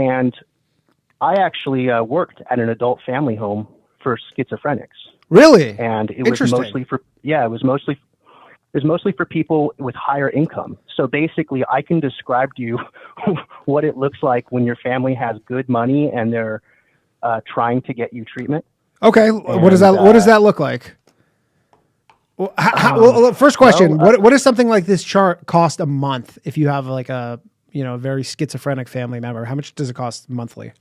And I actually worked at an adult family home for schizophrenics. Really? And it was mostly for, it was mostly for people with higher income. So basically, I can describe to you what it looks like when your family has good money and they're trying to get you treatment. Okay, and, what does that look like? Well, well, first question: what does something like this chart cost a month if you have like a very schizophrenic family member? How much does it cost monthly?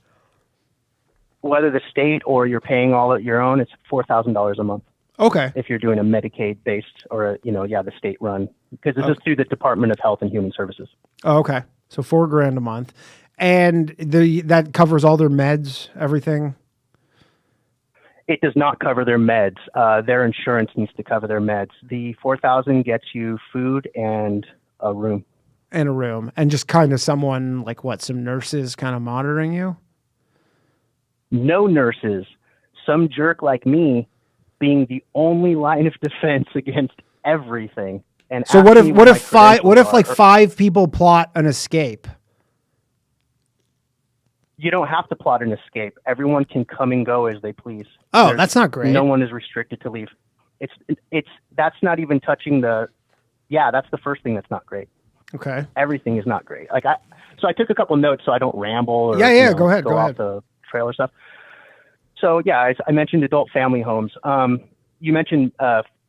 Whether the state or you're paying all at your own, it's $4,000 a month. Okay. If you're doing a Medicaid-based or the state-run, because this is through the Department of Health and Human Services. Oh, okay, so $4,000 a month, and that covers all their meds, everything. It does not cover their meds. Their insurance needs to cover their meds. The $4,000 gets you food and a room. And just kind of someone like some nurses kind of monitoring you. No nurses. Some jerk like me being the only line of defense against everything. And so what if five people plot an escape? You don't have to plot an escape. Everyone can come and go as they please. Oh, that's not great. No one is restricted to leave. That's not even touching that's the first thing that's not great. Okay. Everything is not great. So I took a couple notes so I don't ramble or go ahead. off the trail or stuff. So I mentioned adult family homes. You mentioned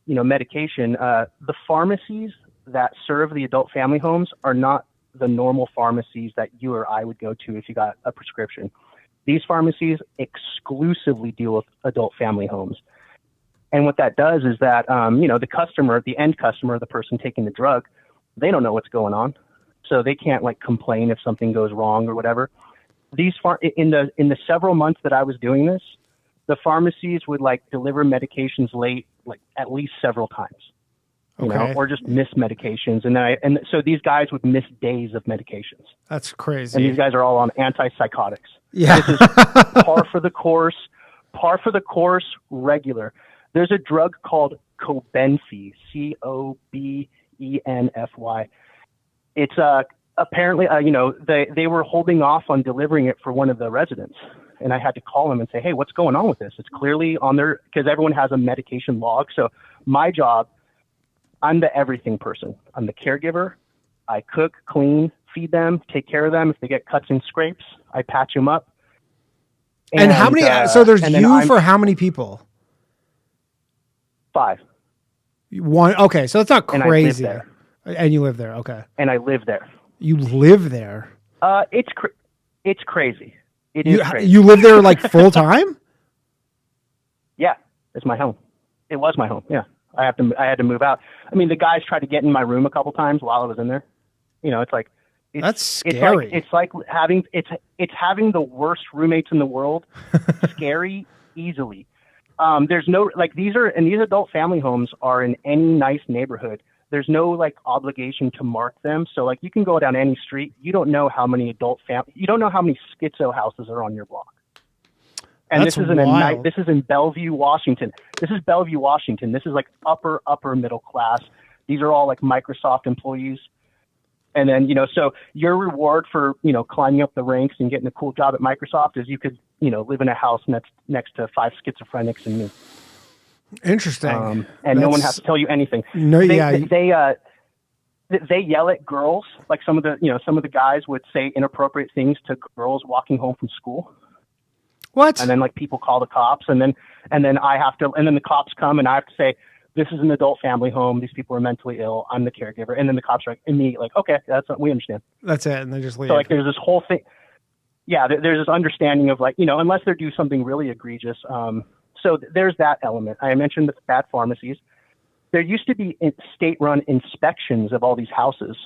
medication. The pharmacies that serve the adult family homes are not the normal pharmacies that you or I would go to if you got a prescription. These pharmacies exclusively deal with adult family homes. And what that does is that, the customer, the end customer, the person taking the drug, they don't know what's going on. So they can't complain if something goes wrong or whatever. In the several months that I was doing this, the pharmacies would deliver medications late, at least several times. Or just miss medications. And so these guys would miss days of medications. That's crazy. And these guys are all on antipsychotics. Yeah. This is par for the course, regular. There's a drug called Cobenfy, Cobenfy. It's apparently, they were holding off on delivering it for one of the residents. And I had to call them and say, hey, what's going on with this? It's clearly on there because everyone has a medication log. So my job, I'm the everything person. I'm the caregiver. I cook, clean, feed them, take care of them. If they get cuts and scrapes, I patch them up. And how many? So there's for how many people? 5. One. Okay, so that's not crazy. And I live there. And you live there. Okay. And I live there. You live there. It's crazy. It is crazy. You live there full time? Yeah, it's my home. It was my home. Yeah. I had to move out. I mean, the guys tried to get in my room a couple times while I was in there. That's scary. It's like having the worst roommates in the world. Scary, easily. There's no these adult family homes are in any nice neighborhood. There's no obligation to mark them. So you can go down any street. You don't know how many you don't know how many schizo houses are on your block. And this is in Bellevue, Washington. This is Bellevue, Washington. This is upper middle class. These are all Microsoft employees. And then, so your reward for, climbing up the ranks and getting a cool job at Microsoft is you could, live in a house next to 5 schizophrenics and me. Interesting. And no one has to tell you anything. No, They yell at girls. Some of the guys would say inappropriate things to girls walking home from school. What? And then people call the cops, and then the cops come, and I have to say, this is an adult family home. These people are mentally ill. I'm the caregiver. And then the cops are immediately okay, we understand. That's it. And they just leave. So there's this whole thing. Yeah, there's this understanding of unless they do something really egregious. So there's that element. I mentioned the bad pharmacies. There used to be state-run inspections of all these houses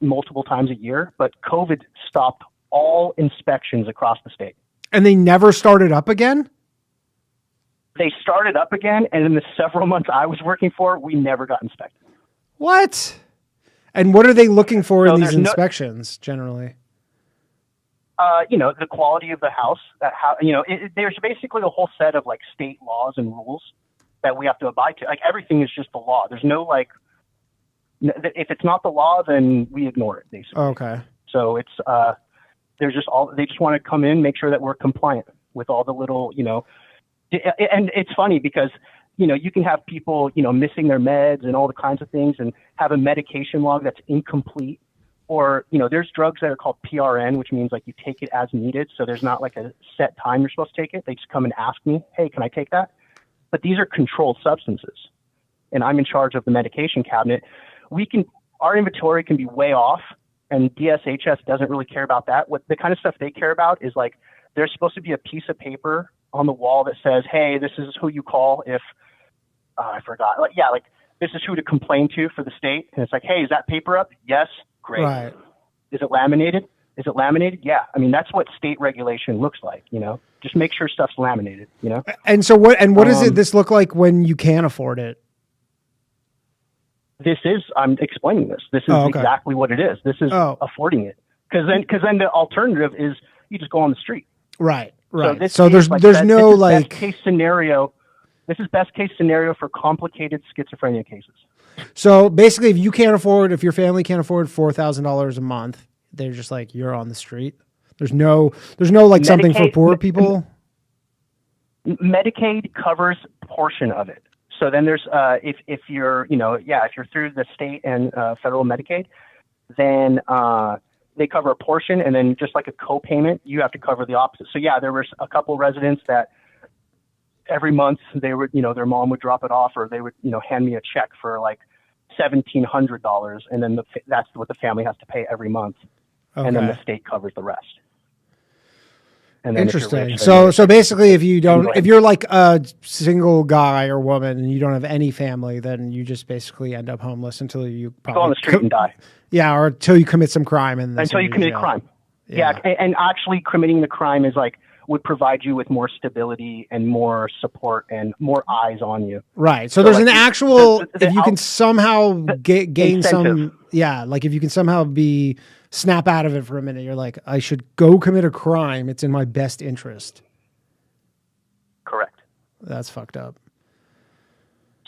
multiple times a year, but COVID stopped all inspections across the state. And they never started up again? They started up again, and in the several months I was working for, we never got inspected. What? And what are they looking for in these inspections, generally? The quality of the house. There's basically a whole set of state laws and rules that we have to abide to. Everything is just the law. There's no if it's not the law, then we ignore it, basically. Okay. So it's They just want to come in, make sure that we're compliant with all the little, and it's funny because, you can have people, missing their meds and all the kinds of things and have a medication log that's incomplete. Or, there's drugs that are called PRN, which means like you take it as needed. So there's not like a set time you're supposed to take it. They just come and ask me, hey, can I take that? But these are controlled substances. And I'm in charge of the medication cabinet. Our inventory can be way off, and DSHS doesn't really care about that. What the kind of stuff they care about is like, there's supposed to be a piece of paper on the wall that says, hey, this is who you call if, I forgot. Like this is who to complain to for the state. And it's like, hey, is that paper up? Yes. Great. Right. Is it laminated? Yeah. I mean, that's what state regulation looks like, just make sure stuff's laminated, And so what does this look like when you can't afford it? I'm explaining this. This is exactly what it is. This is affording it. Cause then the alternative is you just go on the street. Right. So there's no like best case scenario. This is best case scenario for complicated schizophrenia cases. So basically, if your family can't afford $4,000 a month, they're just like, you're on the street. There's no like Medicaid, something for poor people. Medicaid covers a portion of it. So then there's, if you're, if you're through the state and federal Medicaid, then they cover a portion, and then just like a co-payment, you have to cover the opposite. So yeah, there was a couple residents that every month they would, their mom would drop it off, or they would, hand me a check for like $1,700, and then that's what the family has to pay every month, and then the state covers the rest. And then interesting. So basically, if you're like a single guy or woman and you don't have any family, then you just basically end up homeless until you probably go on the street and die. Yeah, or until you commit some crime until you commit a crime. Yeah, and actually committing the crime is like would provide you with more stability and more support and more eyes on you. Right. So there's like an actual, if you can somehow gain incentive. Like if you can somehow snap out of it for a minute, you're like, I should go commit a crime. It's in my best interest. Correct. That's fucked up.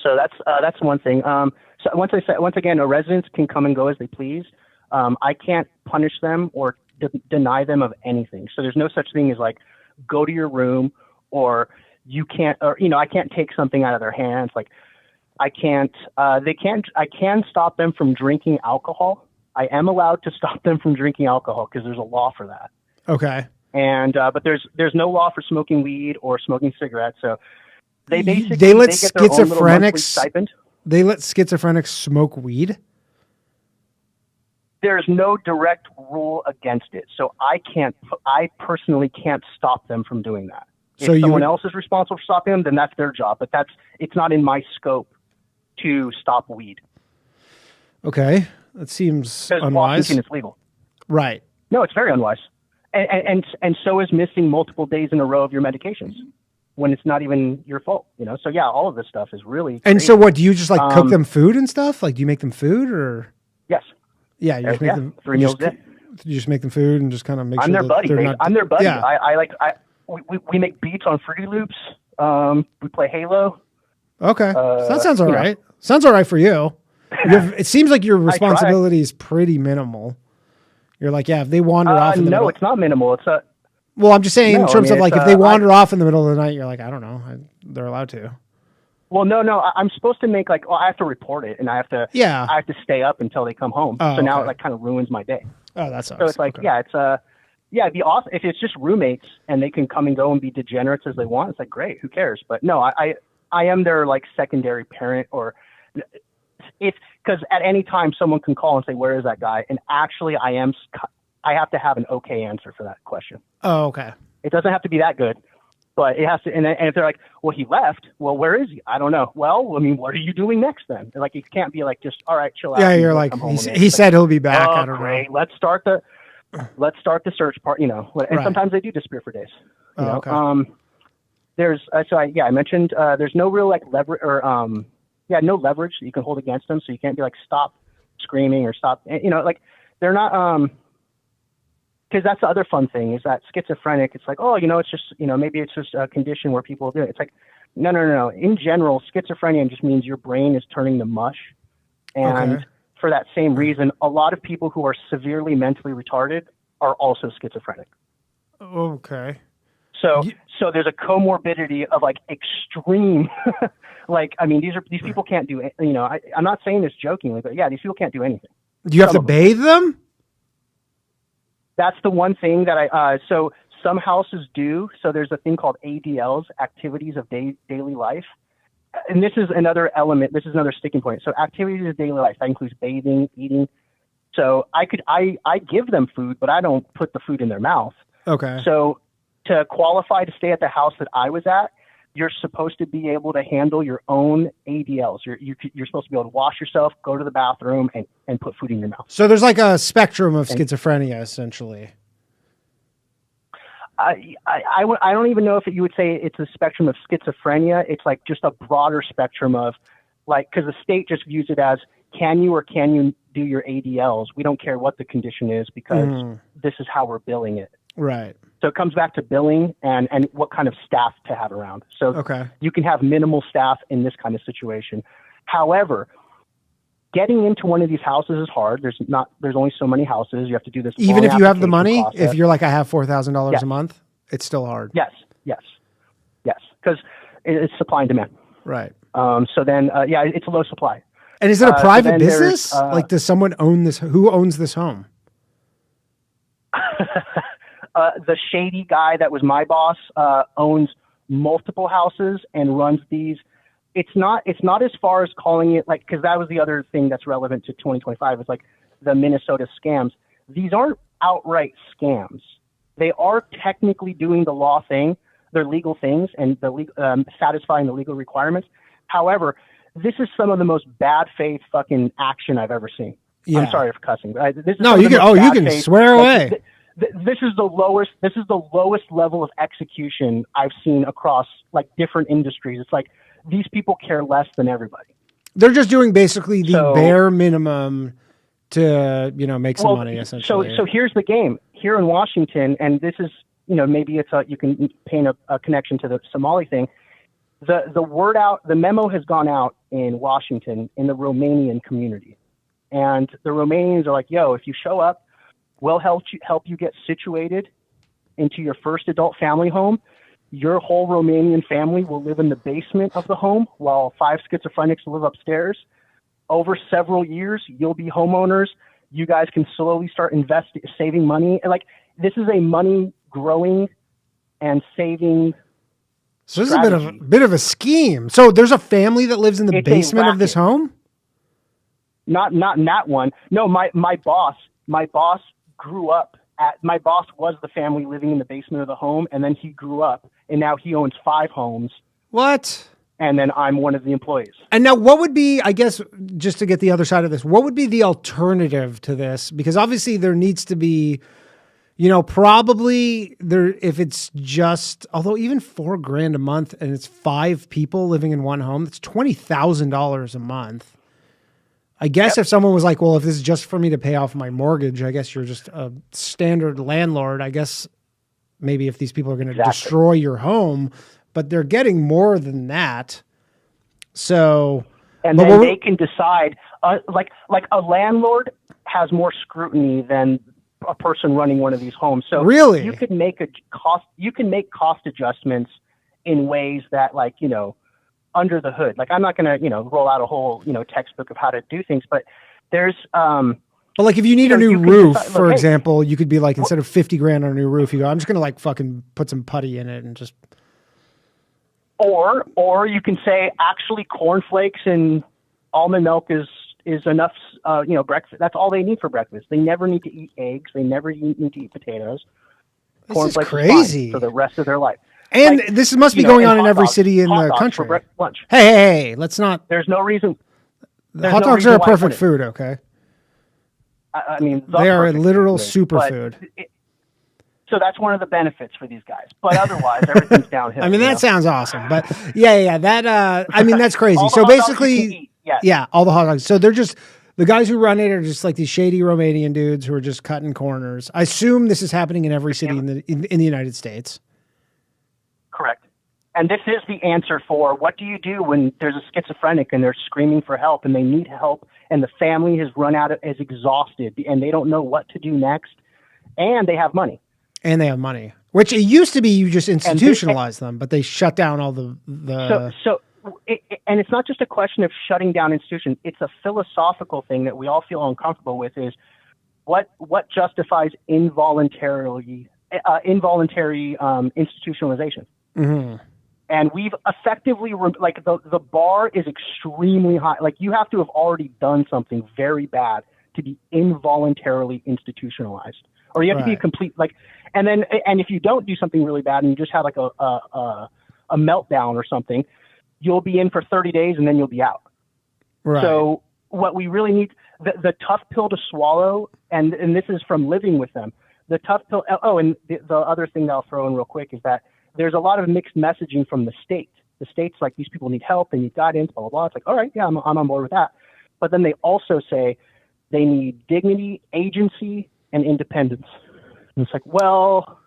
So that's one thing. So once again, residents can come and go as they please. I can't punish them or deny them of anything. So there's no such thing as like, go to your room, or you can't, or, I can't take something out of their hands. Like I can stop them from drinking alcohol. I am allowed to stop them from drinking alcohol because there's a law for that. Okay. And, but there's no law for smoking weed or smoking cigarettes. So they let schizophrenics, they let schizophrenics smoke weed. There's no direct rule against it. So I personally can't stop them from doing that. If someone else is responsible for stopping them, then that's their job. But it's not in my scope to stop weed. Okay. That seems unwise. Washington is legal. Right. No, it's very unwise. And so is missing multiple days in a row of your medications when it's not even your fault, So yeah, all of this stuff is really And crazy. So what, do you just like cook them food and stuff? Like do you make them food or? Yes. Yeah, you just make them 3 meals a day. You just make them food and just kind of make sure I'm their buddy. I'm their buddy. Yeah. We make beats on Fruity Loops. We play Halo. Okay, so that sounds all right. Sounds all right for you. It seems like your responsibility is pretty minimal. You're like, if they wander off. In the middle, it's not minimal. It's a. Well, I'm just saying in terms of like if they wander off in the middle of the night, you're like, I don't know, they're allowed to. Well, no. I'm supposed to make I have to report it, and I have to stay up until they come home. So now it like kind of ruins my day. Oh, that sucks. So it's like, it'd be awesome if it's just roommates and they can come and go and be degenerates as they want. It's like, great, who cares? But no, I am their like secondary parent, or it's because at any time someone can call and say, where is that guy? And actually I have to have an okay answer for that question. Oh, okay. It doesn't have to be that good. But it has to, and if they're like, well, he left. Well, where is he? I don't know. Well, I mean, what are you doing next then? Like, it can't be like just, all right, chill out. Yeah, you're like, he said he'll be back. I don't know. Let's start the search part. And sometimes they do disappear for days. You know? Okay. There's I mentioned there's no real like leverage or no leverage that you can hold against them. So you can't be like stop screaming or stop. Like they're not because that's the other fun thing is that schizophrenic, it's like, it's just, maybe it's just a condition where people do it. It's like, no. In general, schizophrenia just means your brain is turning to mush. And for that same reason, a lot of people who are severely mentally retarded are also schizophrenic. Okay. So there's a comorbidity of like extreme, like, I mean, these people can't do, I'm not saying this jokingly, but yeah, these people can't do anything. Do you have to bathe them? That's the one thing that so some houses do. So there's a thing called ADLs, activities of daily life. And this is another element. This is another sticking point. So activities of daily life, that includes bathing, eating. So I give them food, but I don't put the food in their mouth. Okay. So to qualify to stay at the house that I was at, you're supposed to be able to handle your own ADLs. You're supposed to be able to wash yourself, go to the bathroom, and put food in your mouth. So there's like a spectrum of schizophrenia, essentially. I don't even know if you would say it's a spectrum of schizophrenia. It's like just a broader spectrum of, like, because the state just views it as, can you do your ADLs? We don't care what the condition is because this is how we're billing it. Right. So it comes back to billing and what kind of staff to have around. So you can have minimal staff in this kind of situation. However, getting into one of these houses is hard. There's only so many houses. You have to do this. Even if you have the money, process. if you're like, I have $4,000 a month, it's still hard. Yes. Because it's supply and demand. Right. So then, it's a low supply. And is it a private business? Like, does someone own this? Who owns this home? The shady guy that was my boss owns multiple houses and runs these. It's not as far as calling it, like, because that was the other thing that's relevant to 2025. It's like the Minnesota scams. These aren't outright scams. They are technically doing the law thing. They're legal things and satisfying the legal requirements. However, this is some of the most bad faith fucking action I've ever seen. Yeah. I'm sorry for cussing. This is you can swear away. This is the lowest. This is the lowest level of execution I've seen across like different industries. It's like these people care less than everybody. They're just doing basically the bare minimum to make some money. Essentially. So here's the game here in Washington, and this is maybe it's you can paint a connection to the Somali thing. The word out, the memo has gone out in Washington in the Romanian community, and the Romanians are like, "Yo, if you show up, we'll help you get situated into your first adult family home. Your whole Romanian family will live in the basement of the home while 5 schizophrenics live upstairs. Over several years, you'll be homeowners. You guys can slowly start saving money. And like, this is a money growing and saving. So this is a bit of a scheme. So there's a family that lives in the basement of this home? Not in that one. No, my boss grew up my boss was the family living in the basement of the home, and then he grew up, and now he owns 5 homes. What? And then I'm one of the employees. And now what would be, I guess, just to get the other side of this, what would be the alternative to this? Because obviously there needs to be, probably there, if it's just, although even $4,000 a month and it's 5 people living in one home, that's $20,000 a month. I guess if someone was like, well, if this is just for me to pay off my mortgage, I guess you're just a standard landlord. I guess maybe if these people are going to destroy your home, but they're getting more than that. So, and then they can decide, like a landlord has more scrutiny than a person running one of these homes. So really, you can make cost adjustments in ways that, like, under the hood. Like, I'm not going to, roll out a whole, textbook of how to do things, but there's, but like if you need a new roof, for example, you could be like, instead of $50,000 on a new roof, you go, I'm just going to like fucking put some putty in it and just. Or you can say, actually, cornflakes and almond milk is enough, breakfast. That's all they need for breakfast. They never need to eat eggs. They never need to eat potatoes. Cornflakes is crazy for the rest of their life. And like, this must be going on in every city in the country. For lunch. Hey, let's not. There's no reason. Hot dogs are a perfect food, okay? I mean, they are a literal superfood. So that's one of the benefits for these guys. But otherwise, everything's downhill. I mean, that sounds awesome. But yeah, that, I mean, that's crazy. So basically, all the hot dogs. So they're just, the guys who run it are just like these shady Romanian dudes who are just cutting corners. I assume this is happening in every city in the United States. Correct. And this is the answer for what do you do when there's a schizophrenic and they're screaming for help and they need help and the family has run out, is exhausted and they don't know what to do next. and they have money. And they have money, which it used to be you just institutionalize them, but they shut down all the. And it's not just a question of shutting down institutions. It's a philosophical thing that we all feel uncomfortable with. Is what justifies involuntary institutionalization? Mm-hmm. And we've effectively, the bar is extremely high. Like, you have to have already done something very bad to be involuntarily institutionalized, or you have to be a complete, and if you don't do something really bad and you just have like a meltdown or something, you'll be in for 30 days and then you'll be out. Right. So what we really need, the tough pill to swallow, and this is from living with them, the tough pill. Oh, and the other thing that I'll throw in real quick is that there's a lot of mixed messaging from the state. The state's like, these people need help, they need guidance, blah, blah, blah. It's like, all right, yeah, I'm on board with that. But then they also say they need dignity, agency, and independence. And it's like, well,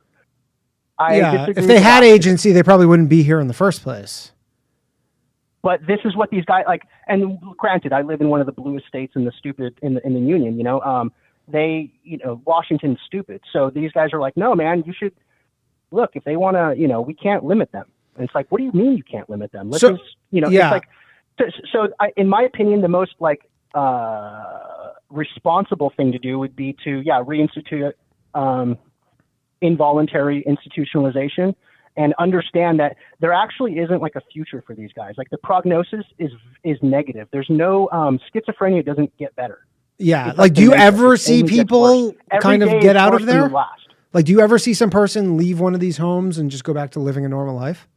I disagree. If they had agency, they probably wouldn't be here in the first place. But this is what these guys like. And granted, I live in one of the bluest states in the union. Washington's stupid. So these guys are like, no, man, you should look, if they want to, we can't limit them. And it's like, what do you mean you can't limit them? It's like, in my opinion, the most responsible thing to do would be to, reinstitute involuntary institutionalization, and understand that there actually isn't like a future for these guys. Like, the prognosis is negative. There's no, schizophrenia doesn't get better. Yeah. Like, do you ever see people kind of get out of there? Like, do you ever see some person leave one of these homes and just go back to living a normal life?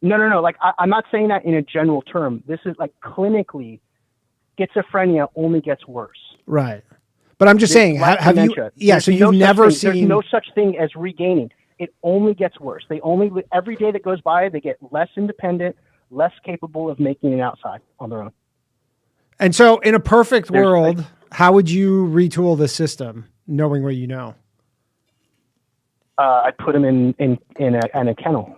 No. Like, I'm not saying that in a general term. This is like, clinically, schizophrenia only gets worse. Right. But I'm just saying, have you? Yeah. So you've never seen. There's no such thing as regaining. It only gets worse. Every day that goes by, they get less independent, less capable of making it outside on their own. And so, in a perfect world, how would you retool the system, knowing what you know? I put them in a kennel.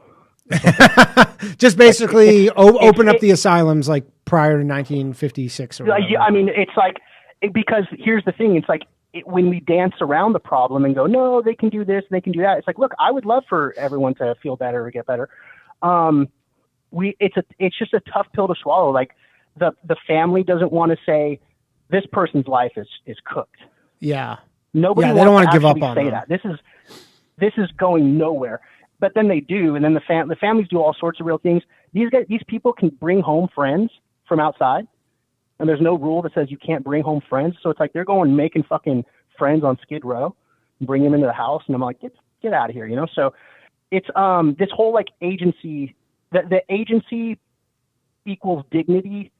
Just basically open up the asylums like prior to 1956 or whatever. I mean, it's like, because here's the thing. It's like, when we dance around the problem and go, no, they can do this, they can do that. It's like, look, I would love for everyone to feel better or get better. It's just a tough pill to swallow. Like, the family doesn't want to say this person's life is cooked. Yeah. Nobody. They don't want to give up on say them. That. This is going nowhere. But then they do, and then the families do all sorts of real things. These people can bring home friends from outside, and there's no rule that says you can't bring home friends. So it's like they're going making fucking friends on Skid Row, and bring them into the house, and I'm like, get out of here, So it's this whole like agency, the agency equals dignity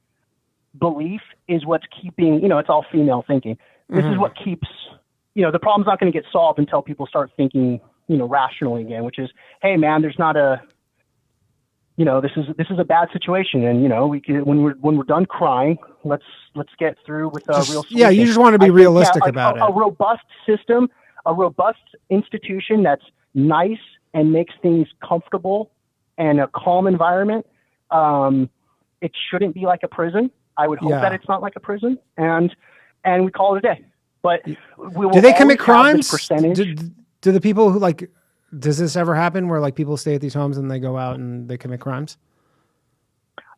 belief is what's keeping, it's all female thinking. This is what keeps, the problem's not going to get solved until people start thinking, rationally again, which is, hey man, there's not a, this is a bad situation, and we can, when we're done crying, let's get through with a real solution. Yeah, you just want to be realistic about it. A robust system, a robust institution that's nice and makes things comfortable and a calm environment. It shouldn't be like a prison. I would hope that it's not like a prison, and we call it a day. But we will do they commit crimes? Do the people who does this ever happen where people stay at these homes and they go out and they commit crimes?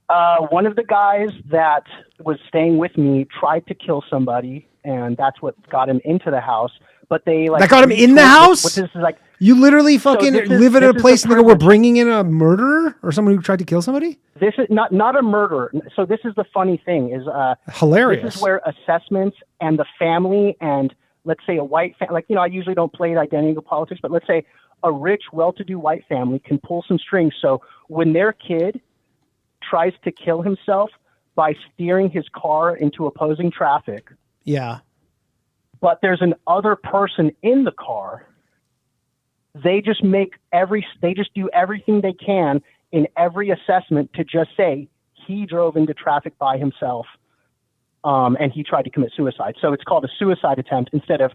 One of the guys that was staying with me tried to kill somebody, and that's what got him into the house. But that got him in the house? What this is like. You literally fucking live at a place and they go, we're bringing in a murderer or someone who tried to kill somebody? This is not a murderer. So this is the funny thing is, hilarious. This is where assessments and the family and, let's say, a white family, I usually don't play identity politics, but let's say a rich, well-to-do white family can pull some strings. So when their kid tries to kill himself by steering his car into opposing traffic, but there's an other person in the car, they just do everything they can in every assessment to just say he drove into traffic by himself. And he tried to commit suicide. So it's called a suicide attempt instead of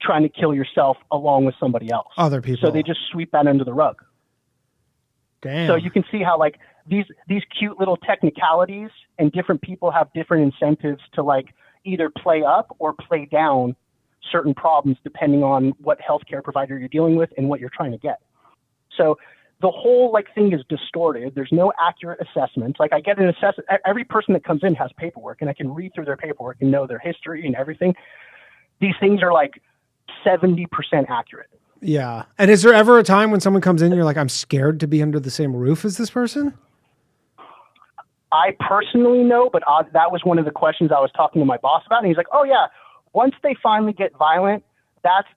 trying to kill yourself along with somebody else. Other people. So they just sweep that under the rug. Damn. So you can see how these cute little technicalities, and different people have different incentives to either play up or play down certain problems depending on what healthcare provider you're dealing with and what you're trying to get. So the whole like thing is distorted. There's no accurate assessments. Like I get an assessment. Every person that comes in has paperwork, and I can read through their paperwork and know their history and everything. These things are like 70% accurate. Yeah. And is there ever a time when someone comes in and you're like, I'm scared to be under the same roof as this person? I personally know, but that was one of the questions I was talking to my boss about. And he's like, oh yeah, once they finally get violent, that's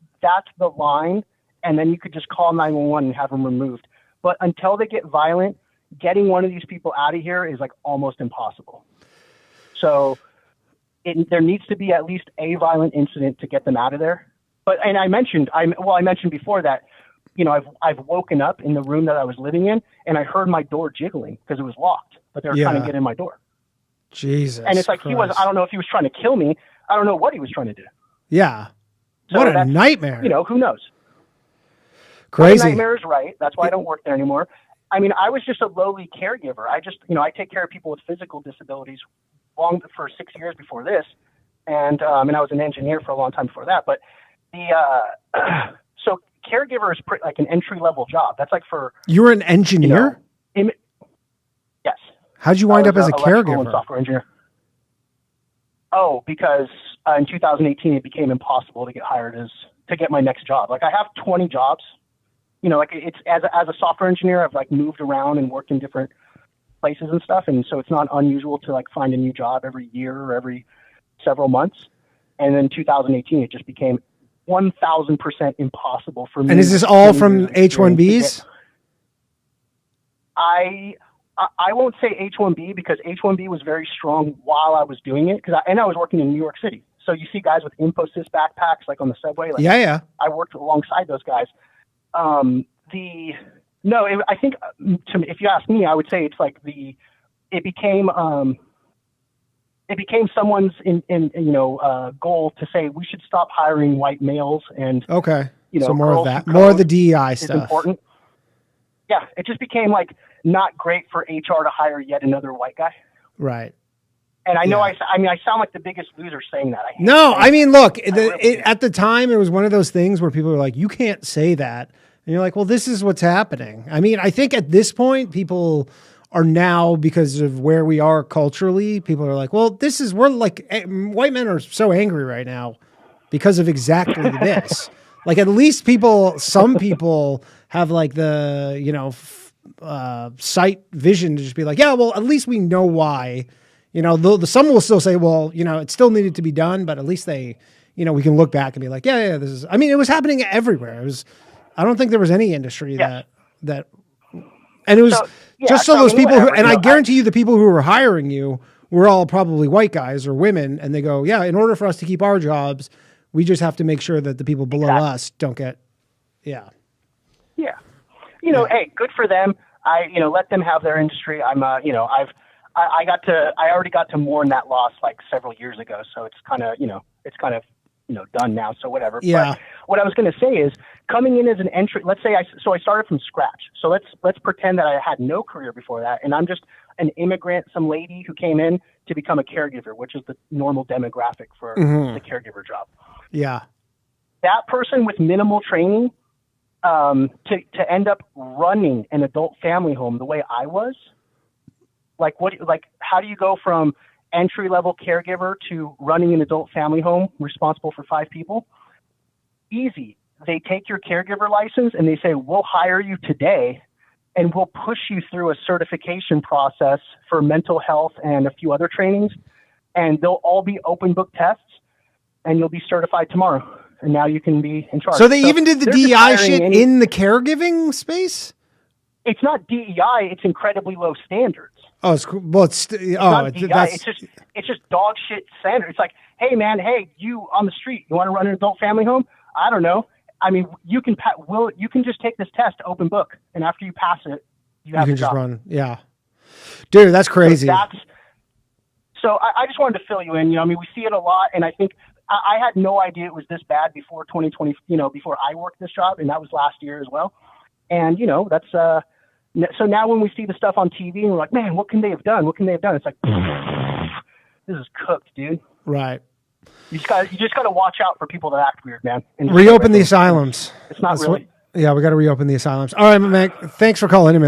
the line. And then you could just call 911 and have them removed. But until they get violent, getting one of these people out of here is like almost impossible. So there needs to be at least a violent incident to get them out of there. But, and I mentioned before that, you know, I've woken up in the room that I was living in and I heard my door jiggling because it was locked, but they were trying to get in my door. Jesus. And it's like, Christ. I don't know if he was trying to kill me. I don't know what he was trying to do. Yeah. So what a nightmare. You know, who knows? Crazy. The nightmare is right. That's why I don't work there anymore. I mean, I was just a lowly caregiver. I I take care of people with physical disabilities for 6 years before this. And I was an engineer for a long time before that. But so caregiver is like an entry-level job. That's like for... You were an engineer? Yes. How'd you wind up as a caregiver? And software engineer. Oh, because in 2018, it became impossible to get hired to get my next job. Like I have 20 jobs, you know, like it's as a software engineer, I've like moved around and worked in different places and stuff. And so it's not unusual to like find a new job every year or every several months. And then 2018, it just became 1,000% impossible for me. And is this all from H-1Bs? I won't say H-1B because H-1B was very strong while I was doing it I was working in New York City. So you see guys with Infosys backpacks like on the subway. Like, yeah. I worked alongside those guys. I think if you ask me, I would say it's like it became someone's goal to say we should stop hiring white males and so more of that, more of the DEI stuff. Important. Yeah, it just became like not great for HR to hire yet another white guy. Right. And I know I sound like the biggest loser saying that. Look, at the time it was one of those things where people were like, you can't say that. And you're like, well, this is what's happening. I mean, I think at this point people are now, because of where we are culturally, people are like, well, we're like, white men are so angry right now because of exactly this. Like at least some people have like the, sight vision to just be like, yeah, well, at least we know why. You know, some will still say, well, it still needed to be done, but at least they, we can look back and be like, yeah, this is, I mean, it was happening everywhere. I don't think there was any industry that, and it was those people who, and I guarantee you the people who were hiring you were all probably white guys or women. And they go, yeah, in order for us to keep our jobs, we just have to make sure that the people below us don't get, Yeah. Hey, good for them. Let them have their industry. I already got to mourn that loss like several years ago. So it's kind of done now. So whatever. Yeah. But what I was going to say is coming in as an entry, let's say I started from scratch. So let's pretend that I had no career before that. And I'm just an immigrant, some lady who came in to become a caregiver, which is the normal demographic for the caregiver job. Yeah. That person with minimal training, to end up running an adult family home the way I was, how do you go from entry-level caregiver to running an adult family home responsible for 5 people? Easy. They take your caregiver license and they say, we'll hire you today and we'll push you through a certification process for mental health and a few other trainings. And they'll all be open book tests and you'll be certified tomorrow. And now you can be in charge. So they even did the DEI shit in the caregiving space? It's not DEI. It's incredibly low standards. Oh, it's cool. Well, it's just dog shit standard. It's like, hey man, you on the street, you want to run an adult family home? I don't know. I mean, you can just take this test, open book, and after you pass it, you can just run. Yeah, dude, that's crazy. So I just wanted to fill you in. We see it a lot, and I think I had no idea it was this bad before 2020. Before I worked this job, and that was last year as well. And that's so now when we see the stuff on TV and we're like, man, what can they have done? What can they have done? It's like, this is cooked, dude. Right. You just got to watch out for people that act weird, man. And reopen the asylums. It's not really. Yeah, we got to reopen the asylums. All right, Mac. Thanks for calling in, man.